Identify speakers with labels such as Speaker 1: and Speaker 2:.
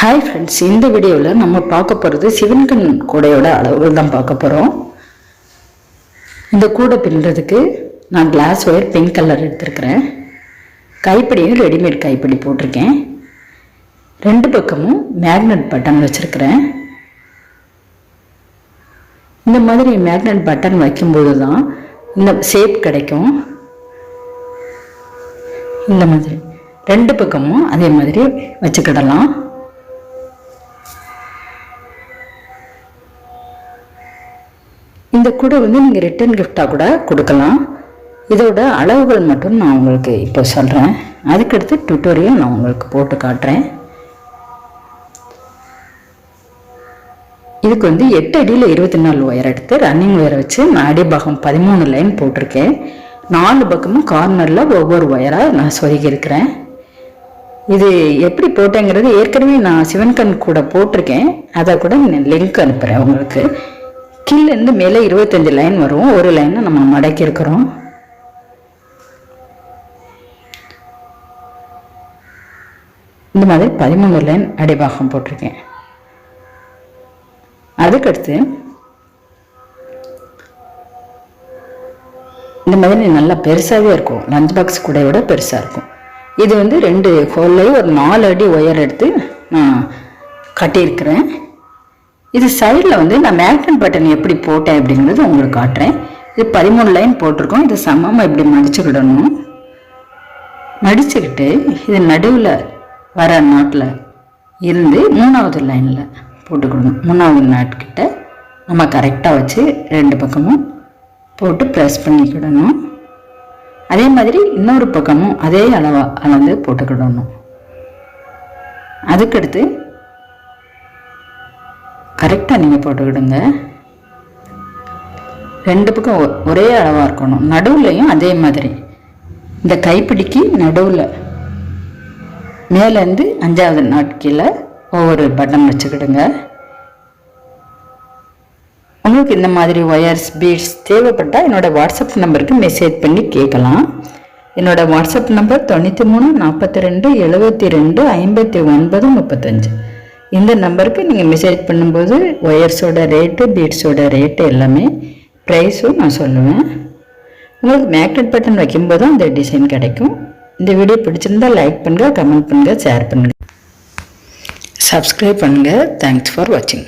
Speaker 1: Hi friends, இந்த வீடியோவில் நம்ம பார்க்க போகிறது சிவன்கண் கூடையோட அளவுகள் தான் பார்க்க போகிறோம். இந்த கூடை பின்னுறதுக்கு நான் கிளாஸ் ஒயர் பிங்க் கலர் எடுத்துருக்கிறேன். கைப்பிடியும் ரெடிமேட் கைப்பிடி போட்டிருக்கேன். ரெண்டு பக்கமும் மேக்னெட் பட்டன் வச்சுருக்கிறேன். இந்த மாதிரி மேக்னெட் பட்டன் வைக்கும்போது தான் இந்த ஷேப் கிடைக்கும். இந்த மாதிரி ரெண்டு பக்கமும் அதே மாதிரி வச்சுக்கிடலாம். இந்த கூடை நீங்கள் ரிட்டன் கிஃப்டாக கூட கொடுக்கலாம். இதோட அளவுகள் மட்டும் நான் உங்களுக்கு இப்போ சொல்கிறேன். அதுக்கடுத்து டுட்டோரியல் நான் உங்களுக்கு போட்டு காட்டுறேன். இதுக்கு 8 அடியில் 24 ஒயர் எடுத்து ரன்னிங் ஒயரை வச்சு நான் அடிபாகம் 13 லைன் போட்டிருக்கேன். 4 பக்கமும் கார்னரில் ஒவ்வொரு ஒயராக நான் சொருகியிருக்கிறேன். இது எப்படி போட்டேங்கிறது ஏற்கனவே நான் சிவன்கண் கூட போட்டிருக்கேன். அதை கூட லிங்க் அனுப்புகிறேன் உங்களுக்கு. கீழேருந்து மேலே 25 லைன் வரும். ஒரு லைனை நம்ம மடக்கி இருக்கிறோம். இந்த மாதிரி 13 லைன் அடிபாகம் போட்டிருக்கேன். அதுக்கடுத்து இந்த மாதிரி நல்லா பெருசாகவே இருக்கும். லஞ்ச் பாக்ஸ் கூடையோட பெருசாக இருக்கும். இது 2 ஹோல்லையும் ஒரு 4 அடி ஒயர் எடுத்து நான் கட்டியிருக்கிறேன். இது சைடில் நான் மேக்னெட் பட்டன் எப்படி போட்டேன் அப்படிங்கிறது உங்களுக்கு காட்டுறேன். இது 13 லைன் போட்டிருக்கோம். இது சமமாக இப்படி மடிச்சுக்கிடணும். மடிச்சுக்கிட்டு இது நடுவில் வர நாட்டில் இருந்து 3வது லைனில் போட்டுக்கிடணும். 3வது நாட்கிட்ட நம்ம கரெக்டாக வச்சு 2 பக்கமும் போட்டு ப்ரெஸ் பண்ணிக்கிடணும். அதே மாதிரி இன்னொரு பக்கமும் அதே அளந்து போட்டுக்கிடணும். அதுக்கடுத்து கரெக்டாக நீங்கள் போட்டுக்கிடுங்க. 2 பக்கம் ஒரே அளவாக இருக்கணும். நடுவுலையும் அதே மாதிரி இந்த கைப்பிடிக்கு நடுவில் மேலேருந்து 5வது நாட்கீழே ஒவ்வொரு பட்டன் வச்சுக்கிடுங்க. உங்களுக்கு இந்த மாதிரி ஒயர்ஸ் பீட்ஸ் தேவைப்பட்டால் என்னோடய வாட்ஸ்அப் நம்பருக்கு மெசேஜ் பண்ணி கேட்கலாம். என்னோடய வாட்ஸ்அப் நம்பர் 93 42 72 59 35. இந்த நம்பருக்கு நீங்கள் மெசேஜ் பண்ணும்போது ஒயர்ஸோட ரேட்டு பீட்ஸோட ரேட்டு எல்லாமே ப்ரைஸும் நான் சொல்லுவேன். உங்களுக்கு மேக்னெட் பட்டன் வைக்கும்போது தான் அந்த டிசைன் கிடைக்கும். இந்த வீடியோ பிடிச்சிருந்தால் லைக் பண்ணுங்கள், கமெண்ட் பண்ணுங்கள், ஷேர் பண்ணுங்கள், சப்ஸ்கிரைப் பண்ணுங்கள். தேங்க்ஸ் ஃபார் வாட்சிங்.